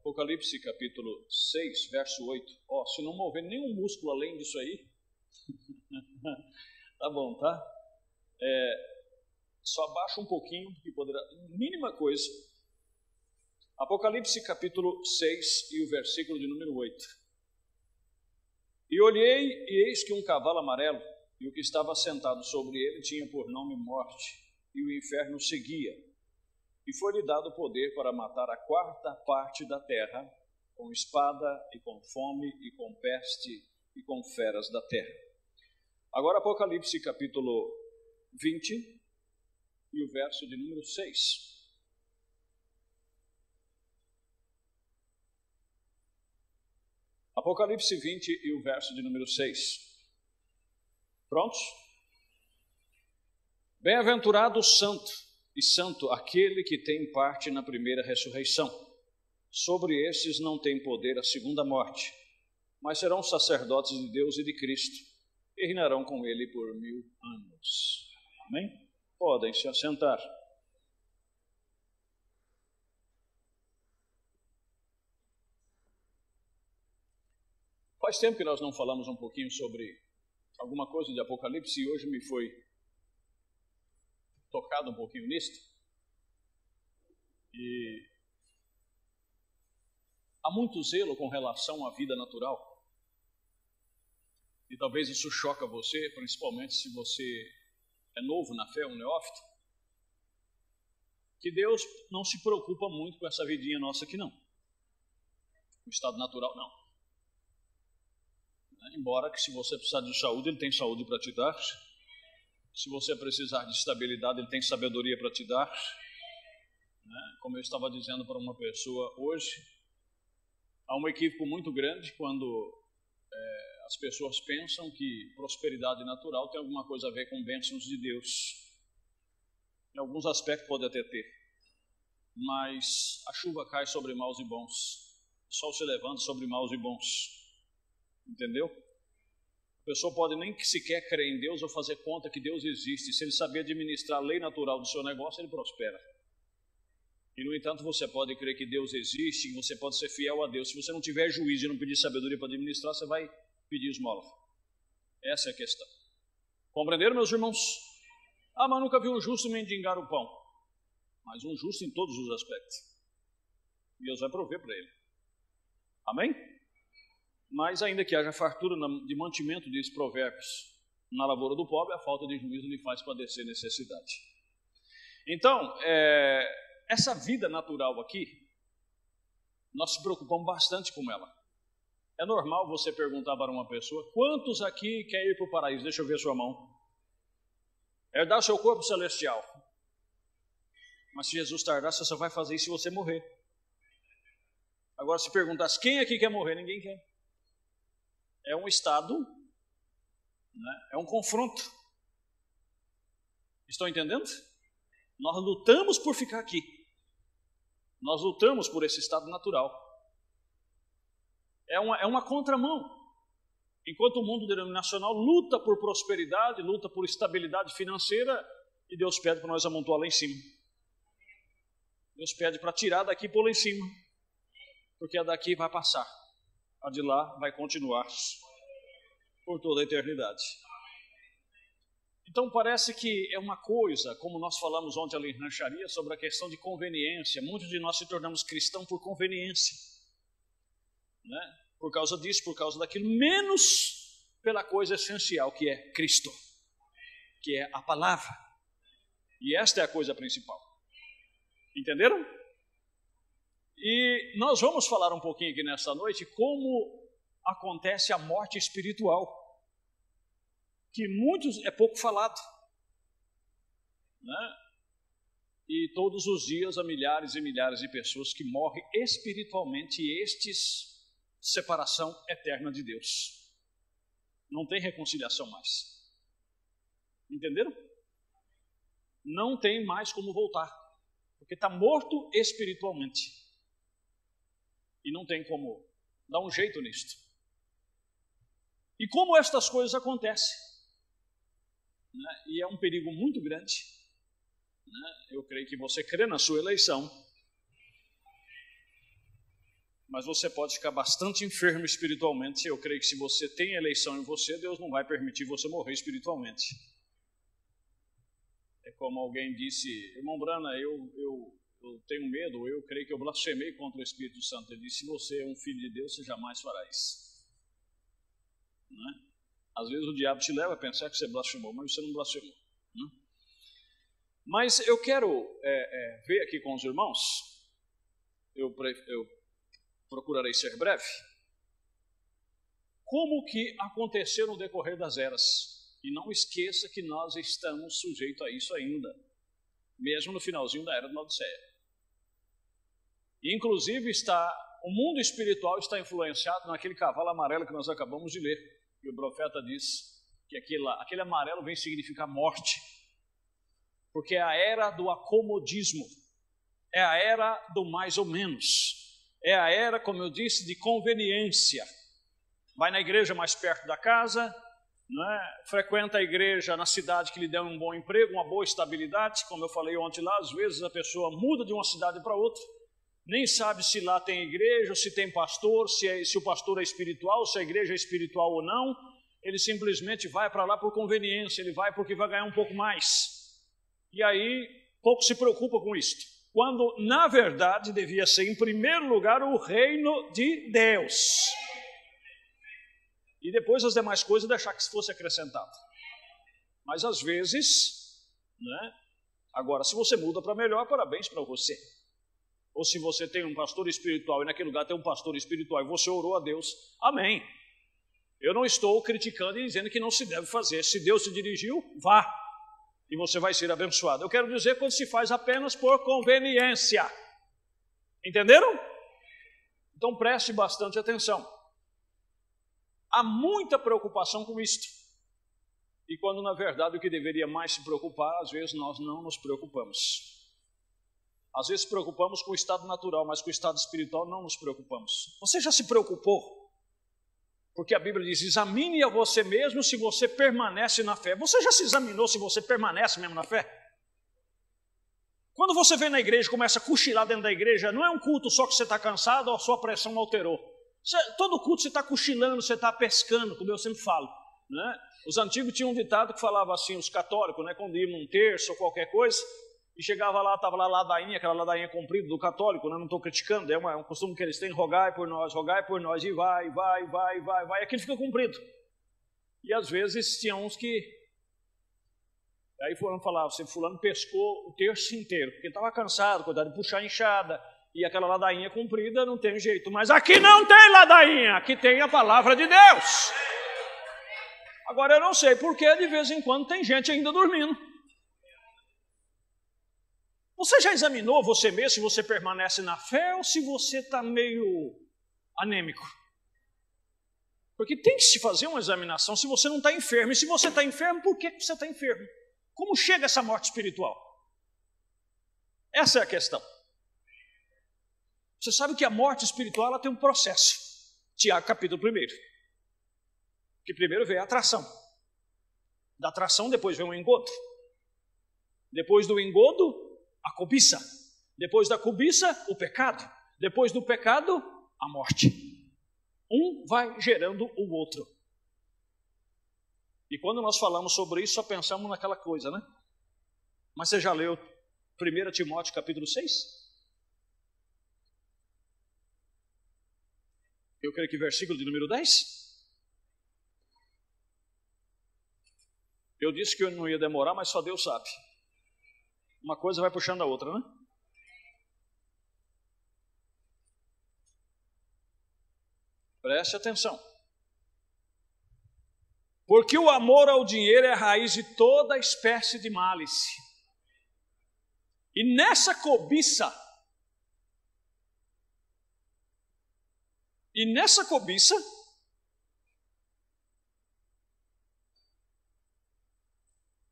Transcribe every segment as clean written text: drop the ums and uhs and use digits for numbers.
Apocalipse capítulo 6, verso 8. Se não mover nenhum músculo além disso aí, tá bom, tá? Só abaixa um pouquinho, porque poderá, mínima coisa. Apocalipse capítulo 6 e o versículo de número 8. E olhei, e eis que um cavalo amarelo, e o que estava sentado sobre ele tinha por nome Morte, e o inferno seguia. E foi-lhe dado poder para matar a quarta parte da terra, com espada, e com fome, e com peste, e com feras da terra. Agora Apocalipse capítulo 20 e o verso de número 6. Apocalipse 20 e o verso de número 6. Prontos? Bem-aventurado santo aquele que tem parte na primeira ressurreição. Sobre estes não tem poder a segunda morte, mas serão sacerdotes de Deus e de Cristo, e reinarão com ele por 1000 anos. Amém? Podem se assentar. Faz tempo que nós não falamos um pouquinho sobre alguma coisa de Apocalipse e hoje me foi tocado um pouquinho nisto. E há muito zelo com relação à vida natural. E talvez isso choca você, principalmente se você é novo na fé, um neófito. Que Deus não se preocupa muito com essa vidinha nossa aqui não. O estado natural não. Embora que se você precisar de saúde, Ele tem saúde para te dar. Se você precisar de estabilidade, Ele tem sabedoria para te dar. Como eu estava dizendo para uma pessoa hoje, há um equívoco muito grande quando as pessoas pensam que prosperidade natural tem alguma coisa a ver com bênçãos de Deus. Em alguns aspectos pode até ter, mas a chuva cai sobre maus e bons, o sol se levanta sobre maus e bons. Entendeu? A pessoa pode nem sequer crer em Deus ou fazer conta que Deus existe. Se ele saber administrar a lei natural do seu negócio, ele prospera. E, no entanto, você pode crer que Deus existe, que você pode ser fiel a Deus. Se você não tiver juízo e não pedir sabedoria para administrar, você vai pedir esmola. Essa é a questão. Compreenderam, meus irmãos? Mas nunca vi um justo mendigar o pão. Mas um justo em todos os aspectos. Deus vai prover para ele. Amém? Mas ainda que haja fartura de mantimento, diz Provérbios, na lavoura do pobre, a falta de juízo lhe faz padecer necessidade. Então, essa vida natural aqui, nós se preocupamos bastante com ela. É normal você perguntar para uma pessoa, quantos aqui querem ir para o paraíso? Deixa eu ver a sua mão. Herdar seu corpo celestial. Mas se Jesus tardar, você só vai fazer isso se você morrer. Agora, se perguntasse, quem aqui quer morrer? Ninguém quer. É um estado, é um confronto. Estão entendendo? Nós lutamos por ficar aqui. Nós lutamos por esse estado natural. É uma contramão. Enquanto o mundo denominacional luta por prosperidade, luta por estabilidade financeira, e Deus pede para nós amontoar lá em cima. Deus pede para tirar daqui e pôr lá em cima. Porque a daqui vai passar. A de lá vai continuar por toda a eternidade. Então parece que é uma coisa, como nós falamos ontem ali em Rancharia, sobre a questão de conveniência. Muitos de nós se tornamos cristãos por conveniência. Por causa disso, por causa daquilo, menos pela coisa essencial que é Cristo, que é a palavra. E esta é a coisa principal. Entenderam? E nós vamos falar um pouquinho aqui nesta noite como acontece a morte espiritual, que é pouco falado, E todos os dias há milhares e milhares de pessoas que morrem espiritualmente e estes separação eterna de Deus. Não tem reconciliação mais. Entenderam? Não tem mais como voltar, porque está morto espiritualmente. E não tem como dar um jeito nisto. E como estas coisas acontecem? E é um perigo muito grande. Eu creio que você crê na sua eleição. Mas você pode ficar bastante enfermo espiritualmente. Eu creio que se você tem eleição em você, Deus não vai permitir você morrer espiritualmente. É como alguém disse, irmão Brana, eu tenho medo, eu creio que eu blasfemei contra o Espírito Santo. Ele disse, se você é um filho de Deus, você jamais fará isso. Né? Às vezes o diabo te leva a pensar que você blasfemou, mas você não blasfemou. Né? Mas eu quero ver aqui com os irmãos, eu procurarei ser breve, como que aconteceu no decorrer das eras. E não esqueça que nós estamos sujeitos a isso ainda, mesmo no finalzinho da era da Odisseia. Inclusive, o mundo espiritual está influenciado naquele cavalo amarelo que nós acabamos de ler. E o profeta diz que aquele amarelo vem significar morte. Porque é a era do acomodismo, é a era do mais ou menos, é a era, como eu disse, de conveniência. Vai na igreja mais perto da casa, né? Frequenta a igreja na cidade que lhe deu um bom emprego, uma boa estabilidade, como eu falei ontem lá, às vezes a pessoa muda de uma cidade para outra, nem sabe se lá tem igreja, se tem pastor, se o pastor é espiritual, se a igreja é espiritual ou não, ele simplesmente vai para lá por conveniência, ele vai porque vai ganhar um pouco mais, e aí pouco se preocupa com isto, quando na verdade devia ser em primeiro lugar o reino de Deus. E depois as demais coisas deixar que fosse acrescentado. Mas às vezes, né? Agora, se você muda para melhor, parabéns para você. Ou se você tem um pastor espiritual e naquele lugar tem um pastor espiritual e você orou a Deus, amém. Eu não estou criticando e dizendo que não se deve fazer. Se Deus te dirigiu, vá. E você vai ser abençoado. Eu quero dizer quando se faz apenas por conveniência. Entenderam? Então preste bastante atenção. Há muita preocupação com isto. E quando, na verdade, o que deveria mais se preocupar, às vezes nós não nos preocupamos. Às vezes preocupamos com o estado natural, mas com o estado espiritual não nos preocupamos. Você já se preocupou? Porque a Bíblia diz, examine a você mesmo se você permanece na fé. Você já se examinou se você permanece mesmo na fé? Quando você vem na igreja e começa a cochilar dentro da igreja, não é um culto só que você está cansado ou a sua pressão alterou. Todo culto você está cochilando, você está pescando, como eu sempre falo. Né? Os antigos tinham um ditado que falava assim, os católicos, né, quando iam num terço ou qualquer coisa, e chegava lá, estava lá a ladainha, aquela ladainha comprida do católico, né, não estou criticando, é um costume que eles têm, rogai por nós, e vai, aquilo fica comprido. E às vezes tinha uns que, aí fulano falava, fulano pescou o terço inteiro, porque estava cansado, cuidado de puxar a enxada, e aquela ladainha comprida não tem jeito. Mas aqui não tem ladainha, aqui tem a palavra de Deus. Agora eu não sei porque de vez em quando tem gente ainda dormindo. Você já examinou você mesmo se você permanece na fé ou se você está meio anêmico? Porque tem que se fazer uma examinação se você não está enfermo. E se você está enfermo, por que você está enfermo? Como chega essa morte espiritual? Essa é a questão. Você sabe que a morte espiritual ela tem um processo. Tiago capítulo 1. Que primeiro vem a atração. Da atração depois vem o engodo. Depois do engodo, a cobiça. Depois da cobiça, o pecado. Depois do pecado, a morte. Um vai gerando o outro. E quando nós falamos sobre isso, só pensamos naquela coisa, né? Mas você já leu 1 Timóteo capítulo 6? Eu creio que versículo de número 10. Eu disse que eu não ia demorar, mas só Deus sabe. Uma coisa vai puxando a outra, né? Preste atenção. Porque o amor ao dinheiro é a raiz de toda espécie de males. E nessa cobiça,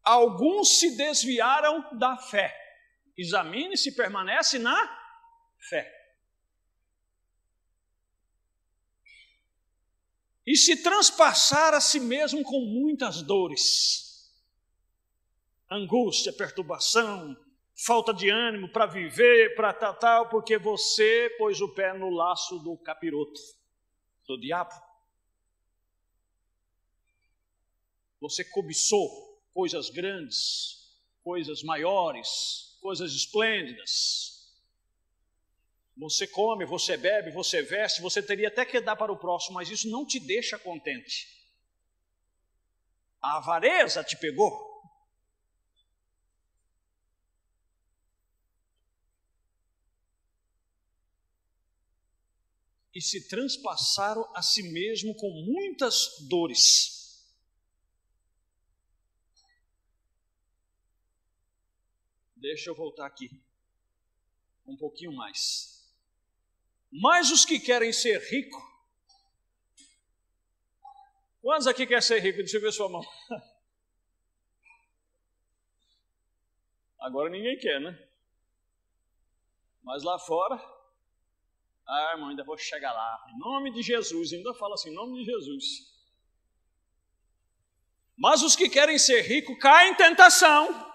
alguns se desviaram da fé. Examine se permanece na fé. E se transpassar a si mesmo com muitas dores, angústia, perturbação, falta de ânimo para viver, para tal, porque você pôs o pé no laço do capiroto, do diabo. Você cobiçou coisas grandes, coisas maiores, coisas esplêndidas. Você come, você bebe, você veste, você teria até que dar para o próximo, mas isso não te deixa contente. A avareza te pegou. E se transpassaram a si mesmo com muitas dores. Deixa eu voltar aqui um pouquinho mais. Mas os que querem ser ricos, quantos aqui querem ser ricos? Deixa eu ver sua mão. Agora ninguém quer, né? Mas lá fora, irmão, ainda vou chegar lá. Em nome de Jesus, ainda fala assim, em nome de Jesus. Mas os que querem ser ricos caem em tentação.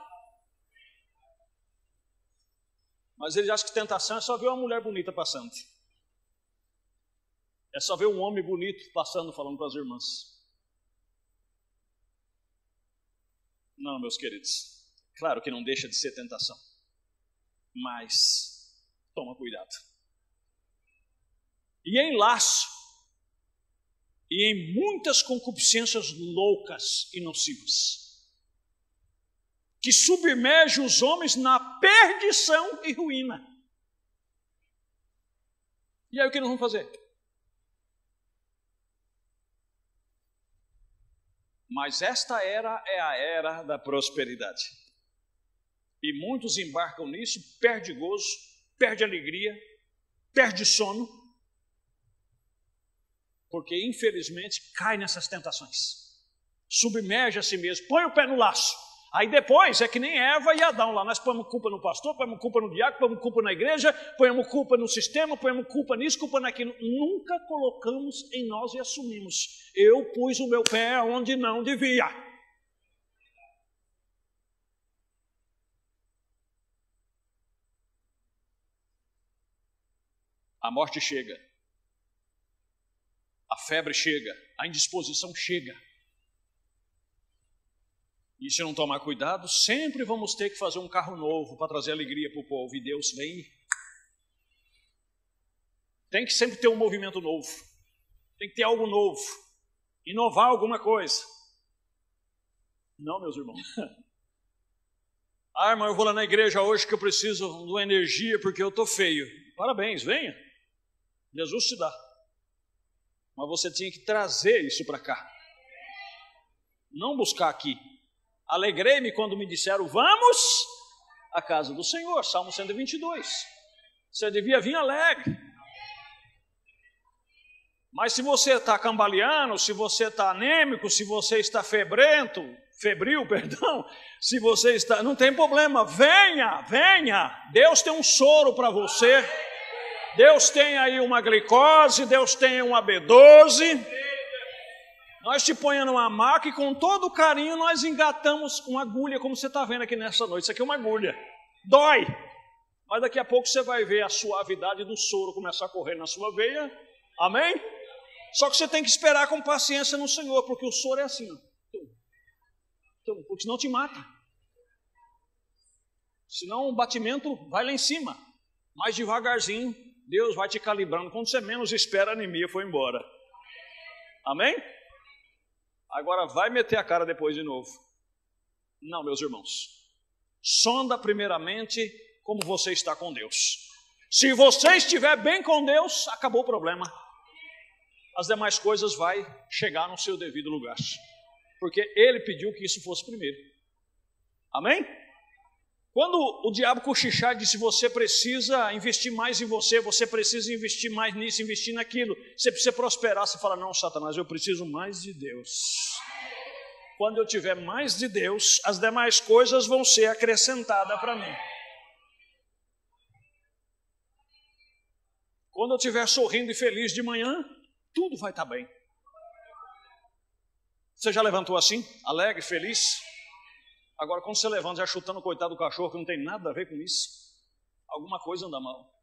Mas eles acham que tentação é só ver uma mulher bonita passando. É só ver um homem bonito passando, falando para as irmãs. Não, meus queridos. Claro que não deixa de ser tentação. Mas toma cuidado. E em laço, e em muitas concupiscências loucas e nocivas, que submerge os homens na perdição e ruína. E aí o que nós vamos fazer? Mas esta era é a era da prosperidade. E muitos embarcam nisso, perde gozo, perde alegria, perde sono, porque infelizmente cai nessas tentações. Submerge a si mesmo, põe o pé no laço. Aí depois é que nem Eva e Adão lá, nós põemos culpa no pastor, põemos culpa no diácono, põemos culpa na igreja, põemos culpa no sistema, põemos culpa nisso, culpa naquilo. Nunca colocamos em nós e assumimos. Eu pus o meu pé onde não devia. A morte chega, a febre chega, a indisposição chega. E se não tomar cuidado, sempre vamos ter que fazer um carro novo para trazer alegria para o povo. E Deus vem. Tem que sempre ter um movimento novo. Tem que ter algo novo. Inovar alguma coisa. Não, meus irmãos. Irmão, eu vou lá na igreja hoje que eu preciso de uma energia porque eu estou feio. Parabéns, venha. Jesus te dá. Mas você tinha que trazer isso para cá. Não buscar aqui. Alegrei-me quando me disseram, vamos à casa do Senhor, Salmo 122. Você devia vir alegre. Mas se você está cambaleando, se você está anêmico, se você está febril, se você está, não tem problema, venha. Deus tem um soro para você. Deus tem aí uma glicose, Deus tem uma B12. Nós te ponhamos numa maca e com todo carinho nós engatamos uma agulha, como você está vendo aqui nessa noite. Isso aqui é uma agulha. Dói. Mas daqui a pouco você vai ver a suavidade do soro começar a correr na sua veia. Amém? Só que você tem que esperar com paciência no Senhor, porque o soro é assim. Porque senão te mata. Senão o batimento vai lá em cima. Mais devagarzinho, Deus vai te calibrando. Quando você menos espera, a anemia foi embora. Amém? Agora vai meter a cara depois de novo. Não, meus irmãos. Sonda primeiramente como você está com Deus. Se você estiver bem com Deus, acabou o problema. As demais coisas vai chegar no seu devido lugar. Porque Ele pediu que isso fosse primeiro. Amém? Quando o diabo cochichar e disse, você precisa investir mais em você, você precisa investir mais nisso, investir naquilo, você precisa prosperar, você fala, não, Satanás, eu preciso mais de Deus. Quando eu tiver mais de Deus, as demais coisas vão ser acrescentadas para mim. Quando eu estiver sorrindo e feliz de manhã, tudo vai estar bem. Você já levantou assim, alegre, feliz? Agora, quando você levanta já chutando o coitado do cachorro, que não tem nada a ver com isso, alguma coisa anda mal.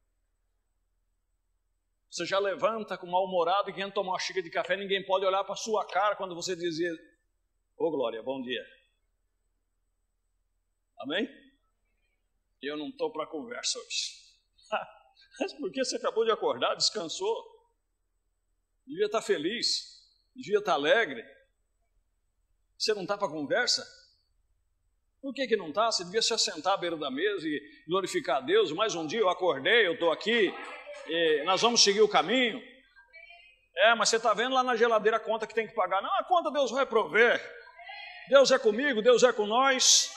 Você já levanta com mal-humorado e querendo tomar uma xícara de café, ninguém pode olhar para a sua cara quando você dizia: ô Glória, bom dia. Amém? Eu não estou para conversa hoje. Mas porque você acabou de acordar, descansou, devia estar feliz, devia estar alegre. Você não está para conversa? Por que não está? Você devia se assentar à beira da mesa e glorificar a Deus. Mais um dia eu acordei, eu estou aqui, nós vamos seguir o caminho. Mas você está vendo lá na geladeira a conta que tem que pagar. Não, a conta Deus vai prover. Deus é comigo, Deus é com nós.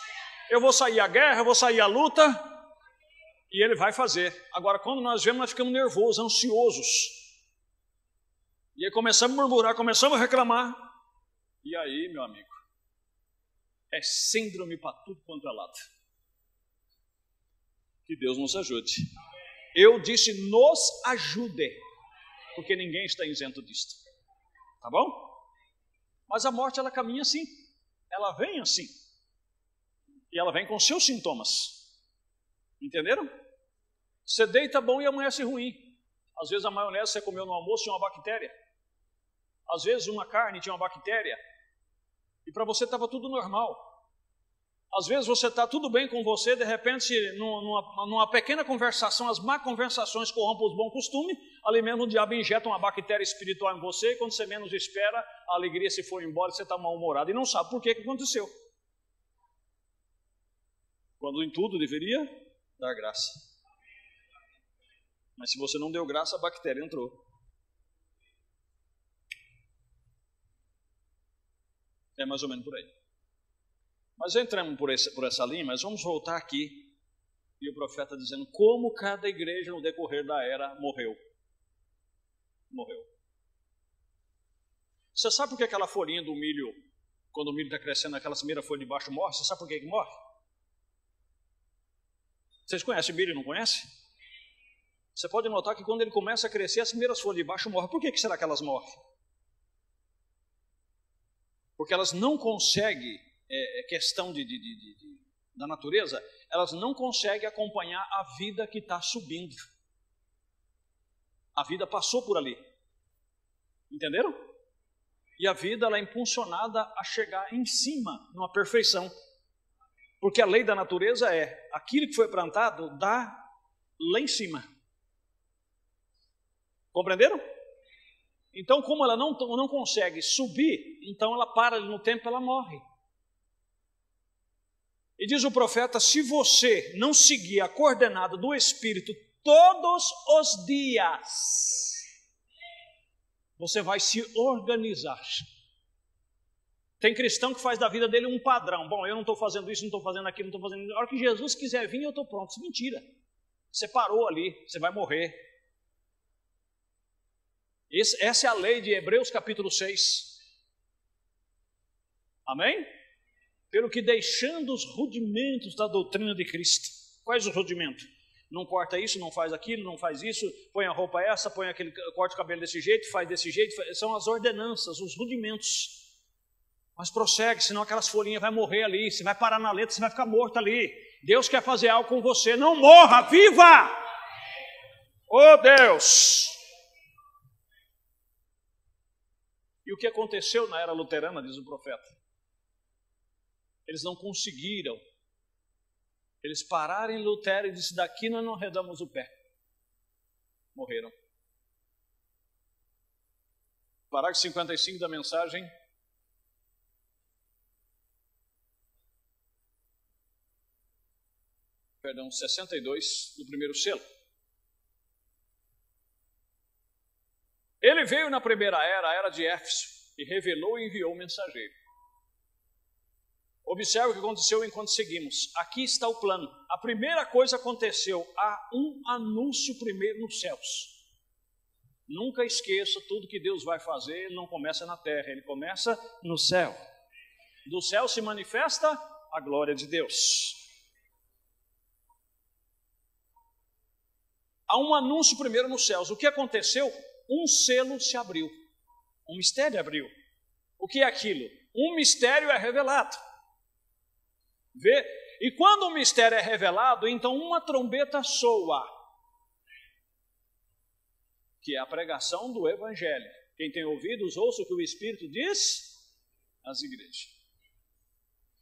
Eu vou sair à guerra, eu vou sair à luta, e Ele vai fazer. Agora, quando nós vemos, nós ficamos nervosos, ansiosos. E aí começamos a murmurar, começamos a reclamar. E aí, meu amigo, é síndrome para tudo quanto é lado. Que Deus nos ajude. Eu disse, nos ajude, porque ninguém está isento disto. Tá bom? Mas a morte, ela caminha assim. Ela vem assim. E ela vem com seus sintomas. Entenderam? Você deita bom e amanhece ruim. Às vezes a maionese você comeu no almoço tinha uma bactéria. Às vezes uma carne tinha uma bactéria. E para você estava tudo normal. Às vezes você está tudo bem com você, de repente, numa pequena conversação, as má conversações corrompem os bons costumes, ali mesmo o diabo injeta uma bactéria espiritual em você, e quando você menos espera, a alegria se foi embora e você está mal-humorado e não sabe por que aconteceu. Quando em tudo deveria dar graça. Mas se você não deu graça, a bactéria entrou. É mais ou menos por aí. Mas entramos por essa linha, mas vamos voltar aqui. E o profeta dizendo como cada igreja no decorrer da era morreu. Morreu. Você sabe por que aquela folhinha do milho, quando o milho está crescendo, aquela primeira folha de baixo morre? Você sabe por que morre? Vocês conhecem milho, não conhecem? Você pode notar que quando ele começa a crescer, as primeiras folhas de baixo morrem. Por que será que elas morrem? Porque elas não conseguem, questão da natureza, elas não conseguem acompanhar a vida que está subindo. A vida passou por ali. Entenderam? E a vida ela é impulsionada a chegar em cima, numa perfeição. Porque a lei da natureza é, aquilo que foi plantado, dá lá em cima. Compreenderam? Então, como ela não consegue subir, então ela para ali no tempo, ela morre. E diz o profeta, se você não seguir a coordenada do Espírito todos os dias, você vai se organizar. Tem cristão que faz da vida dele um padrão. Bom, eu não estou fazendo isso, não estou fazendo aquilo, não estou fazendo isso. Na hora que Jesus quiser vir, eu estou pronto. Isso é mentira. Você parou ali, você vai morrer. Essa é a lei de Hebreus capítulo 6. Amém? Pelo que deixando os rudimentos da doutrina de Cristo. Quais os rudimentos? Não corta isso, não faz aquilo, não faz isso, põe a roupa essa, põe aquele, corta o cabelo desse jeito, faz desse jeito. São as ordenanças, os rudimentos. Mas prossegue, senão aquelas folhinhas vai morrer ali, você vai parar na letra, você vai ficar morto ali. Deus quer fazer algo com você, não morra, viva! Oh Deus! E o que aconteceu na era luterana, diz o profeta? Eles não conseguiram. Eles pararam em Lutero e disseram, daqui nós não arredamos o pé. Morreram. Parágrafo 55 da mensagem. Perdão, 62, do primeiro selo. Ele veio na primeira era, a era de Éfeso, e revelou e enviou o mensageiro. Observe o que aconteceu enquanto seguimos. Aqui está o plano. A primeira coisa aconteceu, há um anúncio primeiro nos céus. Nunca esqueça, tudo que Deus vai fazer, ele não começa na terra, ele começa no céu. Do céu se manifesta a glória de Deus. Há um anúncio primeiro nos céus. O que aconteceu? Um selo se abriu. Um mistério abriu. O que é aquilo? Um mistério é revelado. Vê? E quando o mistério é revelado, então uma trombeta soa, que é a pregação do Evangelho. Quem tem ouvidos, ouça o que o Espírito diz às igrejas.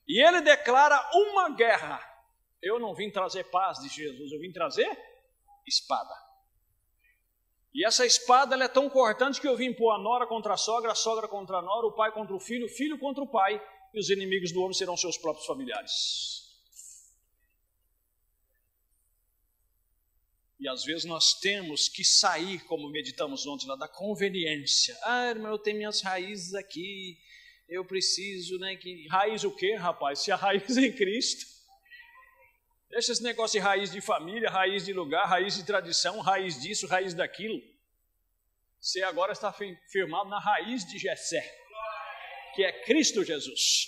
E ele declara uma guerra. Eu não vim trazer paz, de Jesus, eu vim trazer espada. E essa espada ela é tão cortante que eu vim pôr a nora contra a sogra contra a nora, o pai contra o filho contra o pai, e os inimigos do homem serão seus próprios familiares. E às vezes nós temos que sair, como meditamos ontem, lá da conveniência. Ah, irmão, eu tenho minhas raízes aqui, eu preciso, né? Que... Raiz o quê, rapaz? Se a raiz é em Cristo. Deixa esse negócio de raiz de família, raiz de lugar, raiz de tradição, raiz disso, raiz daquilo. Você agora está firmado na raiz de Jessé, que é Cristo Jesus.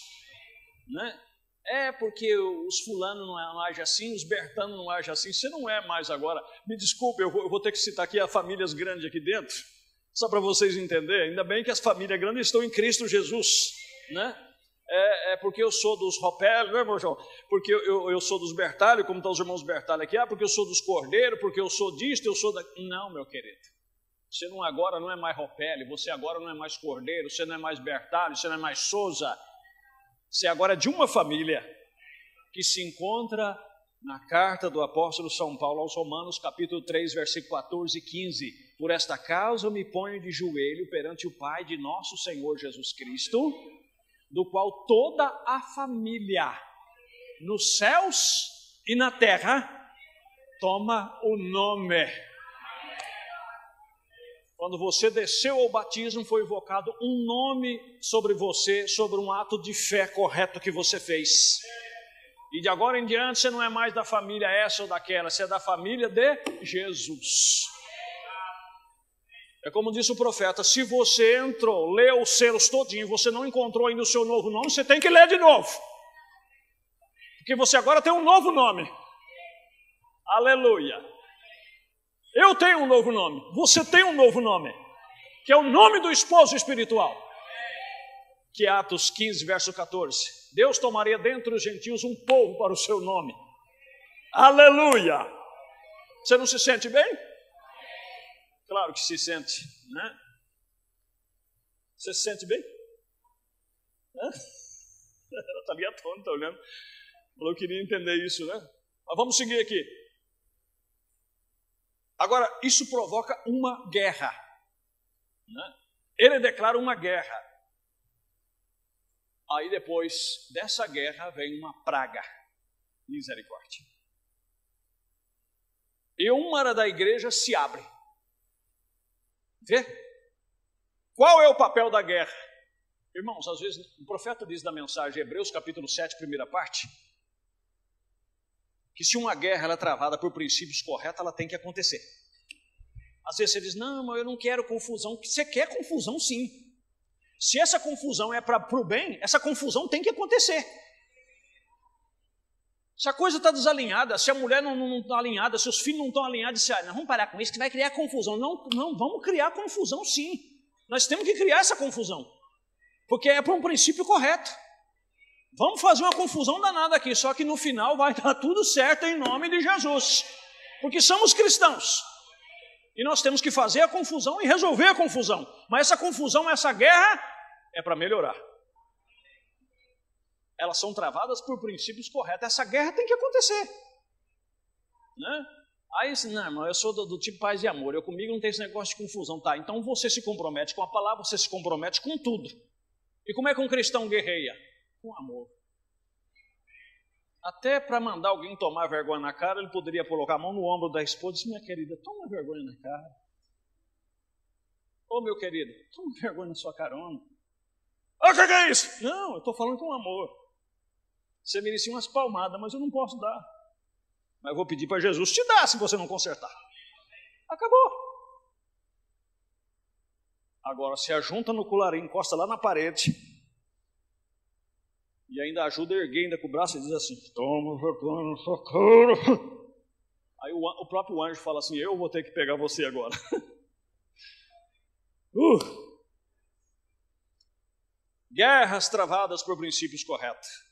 Né? É porque os fulanos não agem assim, os bertanos não agem assim. Você não é mais agora. Me desculpe, eu vou ter que citar aqui as famílias grandes aqui dentro, só para vocês entenderem. Ainda bem que as famílias grandes estão em Cristo Jesus, né? É porque eu sou dos Ropelli, não é, meu João? Porque eu sou dos Bertalho, como estão os irmãos Bertalho aqui. Porque eu sou dos Cordeiros, porque eu sou disto, eu sou da... Não, meu querido. Você não agora não é mais Ropelli, você agora não é mais Cordeiro, você não é mais Bertalho, você não é mais Souza. Você agora é de uma família que se encontra na carta do apóstolo São Paulo aos Romanos, capítulo 3, versículo 14 e 15. Por esta causa eu me ponho de joelho perante o Pai de nosso Senhor Jesus Cristo, do qual toda a família, nos céus e na terra, toma o nome. Quando você desceu ao batismo, foi invocado um nome sobre você, sobre um ato de fé correto que você fez. E de agora em diante, você não é mais da família essa ou daquela, você é da família de Jesus. É como disse o profeta, se você entrou, leu os selos todinho, você não encontrou ainda o seu novo nome, você tem que ler de novo. Porque você agora tem um novo nome. Aleluia. Eu tenho um novo nome, você tem um novo nome, que é o nome do esposo espiritual. Que é Atos 15, verso 14. Deus tomaria dentre os gentios um povo para o seu nome. Aleluia. Você não se sente bem? Claro que se sente, né? Você se sente bem? Ela está meio atônita olhando. Eu queria entender isso, né? Mas vamos seguir aqui. Agora, isso provoca uma guerra, né? Ele declara uma guerra. Aí depois dessa guerra vem uma praga. Misericórdia. E uma área da igreja se abre. Vê? Qual é o papel da guerra? Irmãos, às vezes o profeta diz na mensagem Hebreus capítulo 7, primeira parte, que se uma guerra ela é travada por princípios corretos, ela tem que acontecer. Às vezes você diz, não, mas eu não quero confusão. Você quer confusão sim. Se essa confusão é para o bem, essa confusão tem que acontecer. Se a coisa está desalinhada, se a mulher não está alinhada, se os filhos não estão alinhados, disse, não, vamos parar com isso que vai criar confusão. Não, vamos criar confusão sim. Nós temos que criar essa confusão, porque é por um princípio correto. Vamos fazer uma confusão danada aqui, só que no final vai dar tudo certo em nome de Jesus, porque somos cristãos. E nós temos que fazer a confusão e resolver a confusão. Mas essa confusão, essa guerra, é para melhorar. Elas são travadas por princípios corretos. Essa guerra tem que acontecer, né? Aí, não, irmão, eu sou do tipo paz e amor. Eu comigo não tem esse negócio de confusão. Tá, então você se compromete com a palavra, você se compromete com tudo. E como é que um cristão guerreia? Com amor. Até para mandar alguém tomar vergonha na cara, ele poderia colocar a mão no ombro da esposa e dizer, minha querida, toma vergonha na cara. Ô, meu querido, toma vergonha na sua carona. O que é isso? Não, eu estou falando com amor. Você merecia umas palmadas, mas eu não posso dar. Mas eu vou pedir para Jesus te dar se você não consertar. Acabou. Agora, se ajunta no colarinho, encosta lá na parede e ainda ajuda a erguer ainda com o braço e diz assim, toma vergonha na sua cara. Aí o próprio anjo fala assim, eu vou ter que pegar você agora. Guerras travadas por princípios corretos.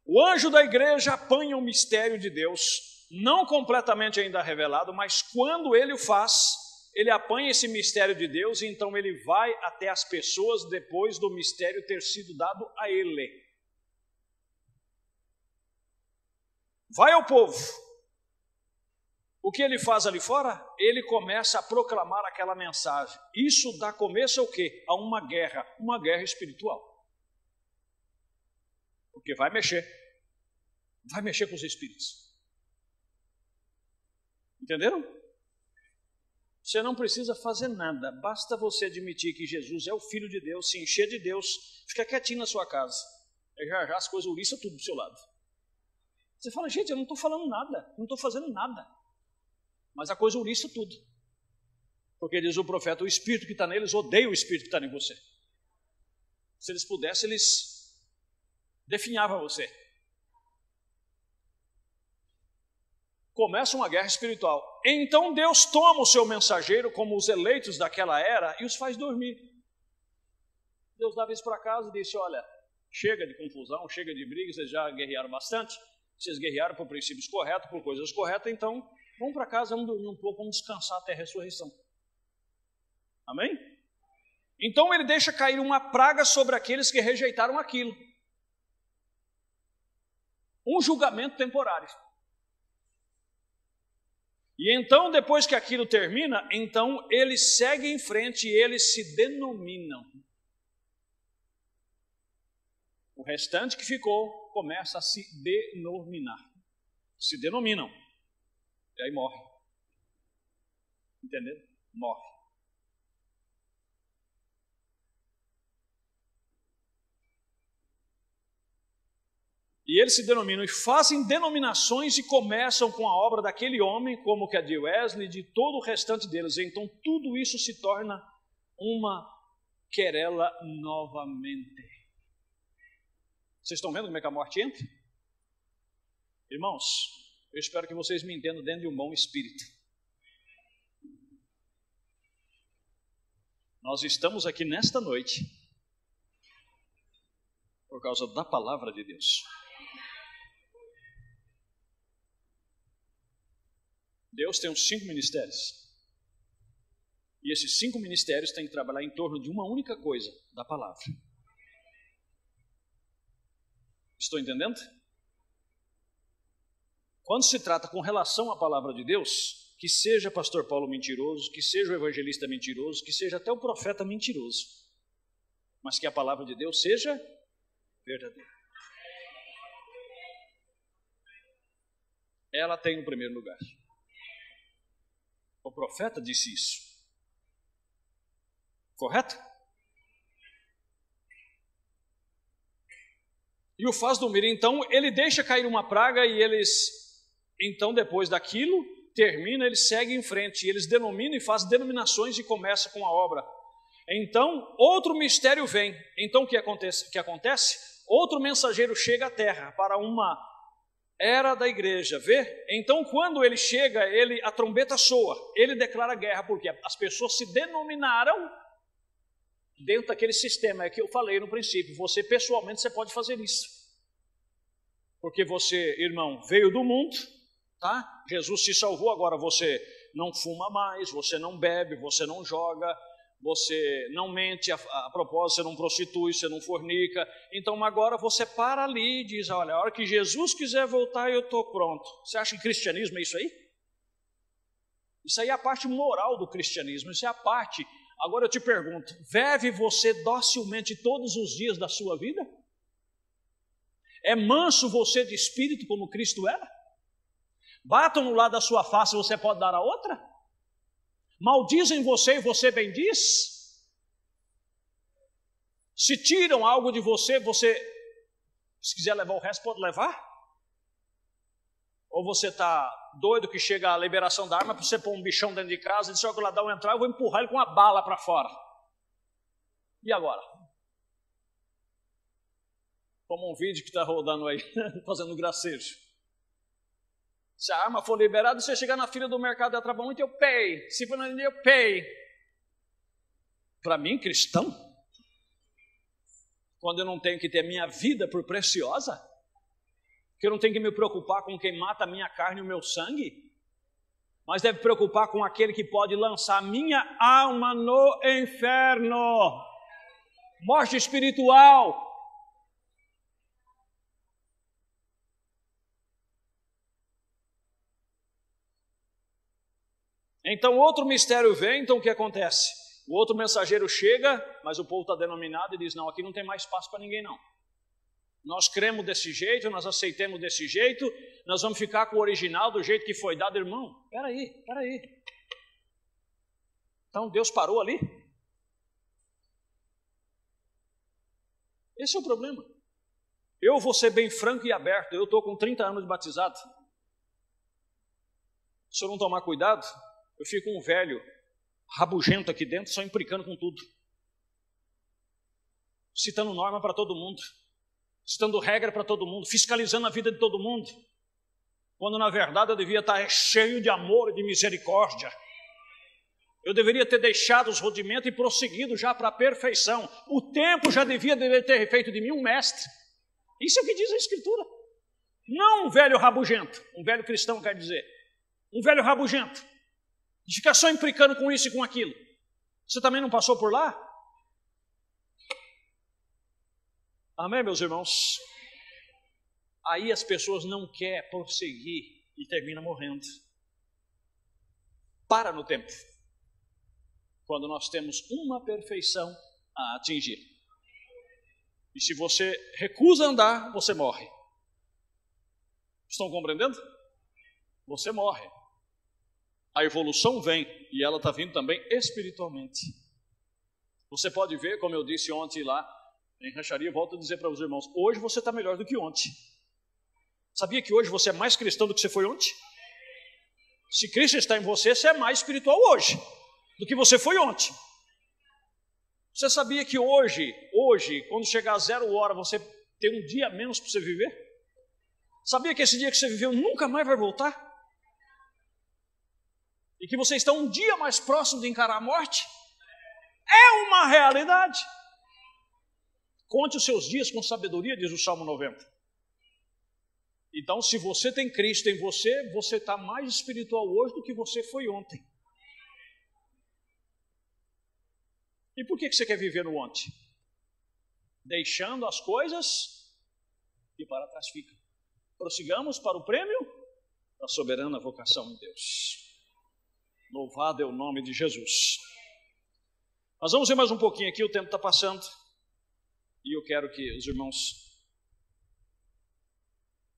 O anjo da igreja apanha o mistério de Deus, não completamente ainda revelado, mas quando ele o faz, ele apanha esse mistério de Deus e então ele vai até as pessoas depois do mistério ter sido dado a ele. Vai ao povo. O que ele faz ali fora? Ele começa a proclamar aquela mensagem. Isso dá começo ao quê? A uma guerra espiritual. Porque vai mexer com os espíritos. Entenderam? Você não precisa fazer nada, basta você admitir que Jesus é o Filho de Deus, se encher de Deus, fica quietinho na sua casa. Aí já as coisas uliçam tudo do seu lado. Você fala, gente, eu não estou falando nada, não estou fazendo nada. Mas a coisa uliça tudo. Porque diz o profeta, o espírito que está neles odeia o espírito que está em você. Se eles pudessem, eles definhavam você. Começa uma guerra espiritual. Então Deus toma o seu mensageiro, como os eleitos daquela era, e os faz dormir. Deus dava isso para casa e disse, olha, chega de confusão, chega de briga, vocês já guerrearam bastante, vocês guerrearam por princípios corretos, por coisas corretas, então vamos para casa, vamos dormir um pouco, vamos descansar até a ressurreição. Amém? Então ele deixa cair uma praga sobre aqueles que rejeitaram aquilo. Um julgamento temporário. E então, depois que aquilo termina, então eles seguem em frente e eles se denominam. O restante que ficou começa a se denominar. Se denominam. E aí morre. Entendeu? Morre. E eles se denominam e fazem denominações e começam com a obra daquele homem, como que a de Wesley, de todo o restante deles. Então tudo isso se torna uma querela novamente. Vocês estão vendo como é que a morte entra? Irmãos, eu espero que vocês me entendam dentro de um bom espírito. Nós estamos aqui nesta noite por causa da palavra de Deus. Deus tem uns 5 ministérios. E esses 5 ministérios têm que trabalhar em torno de uma única coisa, da palavra. Estou entendendo? Quando se trata com relação à palavra de Deus, que seja pastor Paulo mentiroso, que seja o evangelista mentiroso, que seja até o profeta mentiroso, mas que a palavra de Deus seja verdadeira. Ela tem o primeiro lugar. O profeta disse isso. Correto? E o faz dormir. Então, ele deixa cair uma praga e eles, então, depois daquilo, termina, eles seguem em frente. E eles denominam e fazem denominações e começam com a obra. Então, outro mistério vem. Então, o que acontece? Outro mensageiro chega à terra para uma era da igreja, vê? Então quando ele chega, a trombeta soa, ele declara guerra, porque as pessoas se denominaram dentro daquele sistema que eu falei no princípio. Você pessoalmente, você pode fazer isso, porque você, irmão, veio do mundo, tá? Jesus te salvou, agora você não fuma mais, você não bebe, você não joga, você não mente a propósito, você não prostitui, você não fornica. Então agora você para ali e diz, olha, a hora que Jesus quiser voltar, eu estou pronto. Você acha que cristianismo é isso aí? Isso aí é a parte moral do cristianismo, isso é a parte. Agora eu te pergunto, vive você docilmente todos os dias da sua vida? É manso você de espírito como Cristo era? Batam no lado da sua face e você pode dar a outra? Maldizem você e você bendiz? Se tiram algo de você, se quiser levar o resto, pode levar? Ou você está doido que chega a liberação da arma para você pôr um bichão dentro de casa e dizer, que o ladrão entrar, eu vou empurrar ele com uma bala para fora. E agora? Como um vídeo que está rodando aí, fazendo gracejo. Se a arma for liberada, você chegar na fila do mercado e atrapalhar muito, eu pay. Se for na eu pay. Para mim, cristão, quando eu não tenho que ter minha vida por preciosa, Que eu não tenho que me preocupar com quem mata a minha carne e o meu sangue, mas deve preocupar com aquele que pode lançar minha alma no inferno. Morte espiritual. Então outro mistério vem, então o que acontece? O outro mensageiro chega, mas o povo está denominado e diz, não, aqui não tem mais espaço para ninguém não. Nós cremos desse jeito, nós aceitemos desse jeito, nós vamos ficar com o original do jeito que foi dado, irmão. Espera aí. Então Deus parou ali? Esse é o problema. Eu vou ser bem franco e aberto, eu estou com 30 anos de batizado. Se eu não tomar cuidado, eu fico um velho rabugento aqui dentro, só implicando com tudo. Citando norma para todo mundo. Citando regra para todo mundo, fiscalizando a vida de todo mundo, quando na verdade eu devia estar cheio de amor e de misericórdia. Eu deveria ter deixado os rudimentos e prosseguido já para a perfeição. O tempo já devia ter feito de mim um mestre. Isso é o que diz a Escritura. Não um velho rabugento, um velho cristão quer dizer. Um velho rabugento, de ficar só implicando com isso e com aquilo. Você também não passou por lá? Amém, meus irmãos? Aí as pessoas não querem prosseguir e terminam morrendo. Para no tempo. Quando nós temos uma perfeição a atingir. E se você recusa andar, você morre. Estão compreendendo? Você morre. A evolução vem e ela está vindo também espiritualmente. Você pode ver, como eu disse ontem lá, em Rancharia, volto a dizer para os irmãos, hoje você está melhor do que ontem. Sabia que hoje você é mais cristão do que você foi ontem? Se Cristo está em você, você é mais espiritual hoje do que você foi ontem. Você sabia que hoje, quando chegar a 0 hora, você tem um dia a menos para você viver? Sabia que esse dia que você viveu nunca mais vai voltar? E que você está um dia mais próximo de encarar a morte? É uma realidade. Conte os seus dias com sabedoria, diz o Salmo 90. Então, se você tem Cristo em você, você está mais espiritual hoje do que você foi ontem. E por que você quer viver no ontem? Deixando as coisas e para trás fica. Prossigamos para o prêmio da soberana vocação em Deus. Louvado é o nome de Jesus. Nós vamos ver mais um pouquinho aqui, o tempo está passando. E eu quero que os irmãos...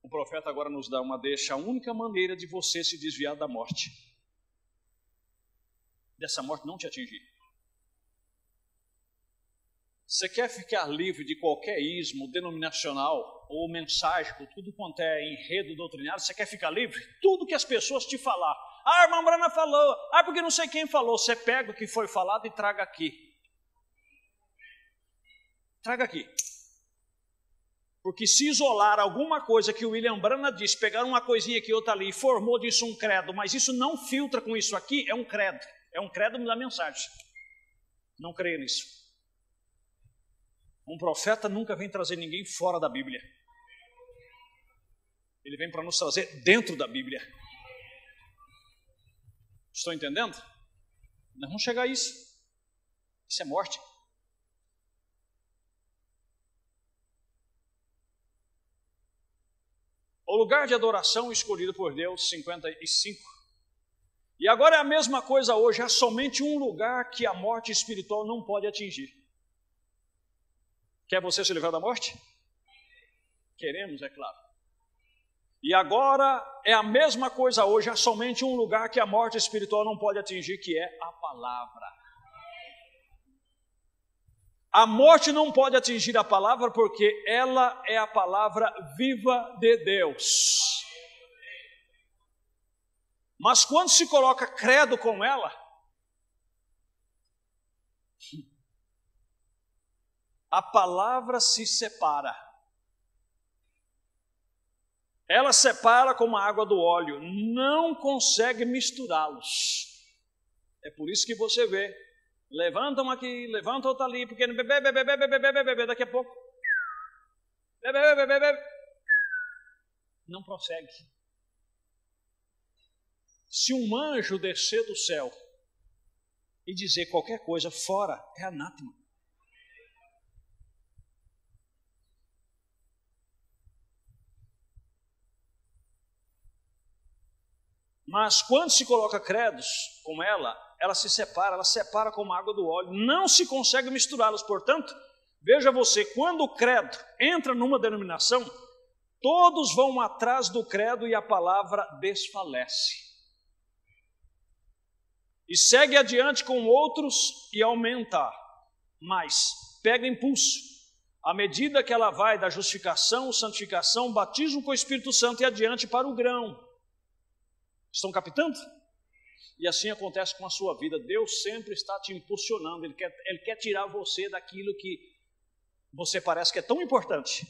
O profeta agora nos dá uma deixa. A única maneira de você se desviar da morte. Dessa morte não te atingir. Você quer ficar livre de qualquer ismo denominacional ou menságico, tudo quanto é enredo doutrinário, você quer ficar livre? Tudo que as pessoas te falar. Ah, a irmã Brana falou. Ah, porque não sei quem falou. Você pega o que foi falado e traga aqui. Traga aqui. Porque se isolar alguma coisa que o William Brana disse, pegar uma coisinha aqui, outra ali, e formou disso um credo, mas isso não filtra com isso aqui, é um credo. É um credo da mensagem. Não creia nisso. Um profeta nunca vem trazer ninguém fora da Bíblia. Ele vem para nos trazer dentro da Bíblia. Estão entendendo? Nós vamos chegar a isso. Isso é morte. O lugar de adoração escolhido por Deus, 55. E agora é a mesma coisa hoje, há somente um lugar que a morte espiritual não pode atingir. Quer você se livrar da morte? Queremos, é claro. E agora é a mesma coisa hoje, há somente um lugar que a morte espiritual não pode atingir, que é a palavra. A morte não pode atingir a palavra porque ela é a palavra viva de Deus. Mas quando se coloca credo com ela, a palavra se separa. Ela separa como a água do óleo, não consegue misturá-los. É por isso que você vê, levantam aqui, levantam outra ali, porque bebê, daqui a pouco, bebê. não prossegue. Se um anjo descer do céu e dizer qualquer coisa fora, é anátema. Mas quando se coloca credos com ela se separa, ela separa como a água do óleo, não se consegue misturá-las. Portanto, veja você, quando o credo entra numa denominação, todos vão atrás do credo e a palavra desfalece. E segue adiante com outros e aumenta, mas pega impulso. À medida que ela vai da justificação, santificação, batismo com o Espírito Santo e adiante para o grão. Estão captando? E assim acontece com a sua vida. Deus sempre está te impulsionando. Ele quer tirar você daquilo que você parece que é tão importante.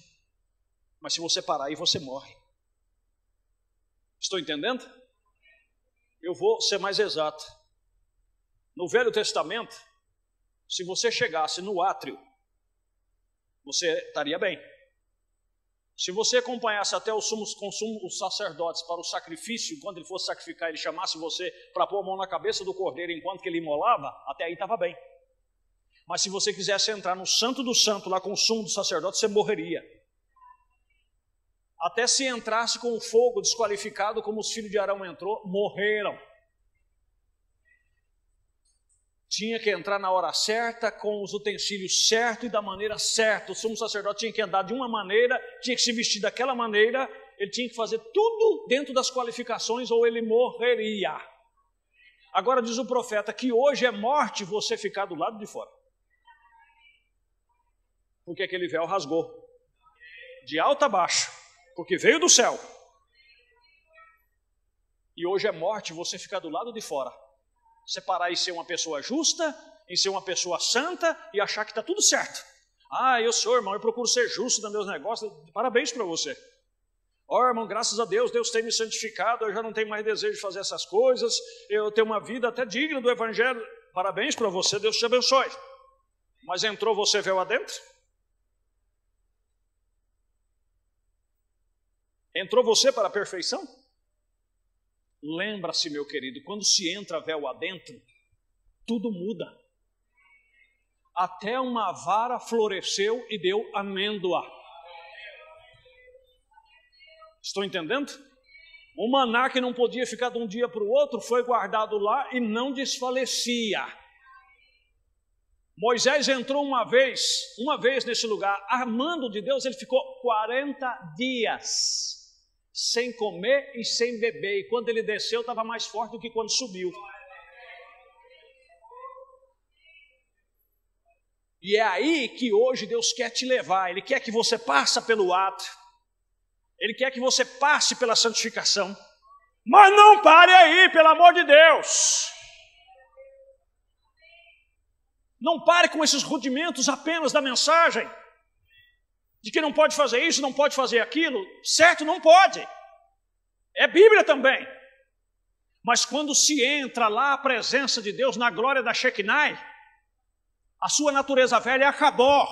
Mas se você parar aí, você morre. Estou entendendo? Eu vou ser mais exato. No Velho Testamento, se você chegasse no átrio, você estaria bem. Se você acompanhasse até os sacerdotes para o sacrifício, quando ele fosse sacrificar, ele chamasse você para pôr a mão na cabeça do cordeiro enquanto que ele imolava, até aí estava bem. Mas se você quisesse entrar no Santo do Santo, lá com o sumo do sacerdote, você morreria. Até se entrasse com o fogo desqualificado, como os filhos de Arão entrou, morreram. Tinha que entrar na hora certa, com os utensílios certos e da maneira certa. O sumo sacerdote tinha que andar de uma maneira, tinha que se vestir daquela maneira, ele tinha que fazer tudo dentro das qualificações ou ele morreria. Agora diz o profeta que hoje é morte você ficar do lado de fora. Porque aquele véu rasgou, de alto a baixo, porque veio do céu. E hoje é morte você ficar do lado de fora. Você parar em ser uma pessoa justa, em ser uma pessoa santa e achar que está tudo certo. Ah, eu sou irmão, eu procuro ser justo nos meus negócios. Parabéns para você. Ó, irmão, graças a Deus, Deus tem me santificado, eu já não tenho mais desejo de fazer essas coisas, eu tenho uma vida até digna do Evangelho. Parabéns para você, Deus te abençoe. Mas entrou você véu adentro? Entrou você para a perfeição? Lembra-se, meu querido, quando se entra véu adentro, tudo muda. Até uma vara floresceu e deu amêndoa. Estou entendendo? O maná que não podia ficar de um dia para o outro foi guardado lá e não desfalecia. Moisés entrou uma vez nesse lugar, amando de Deus, ele ficou 40 dias. Sem comer e sem beber, e quando ele desceu estava mais forte do que quando subiu. E é aí que hoje Deus quer te levar. Ele quer que você passe pelo ato, Ele quer que você passe pela santificação, mas não pare aí, pelo amor de Deus. Não pare com esses rudimentos apenas da mensagem, de que não pode fazer isso, não pode fazer aquilo. Certo, não pode. É Bíblia também. Mas quando se entra lá a presença de Deus na glória da Shekinah, a sua natureza velha acabou.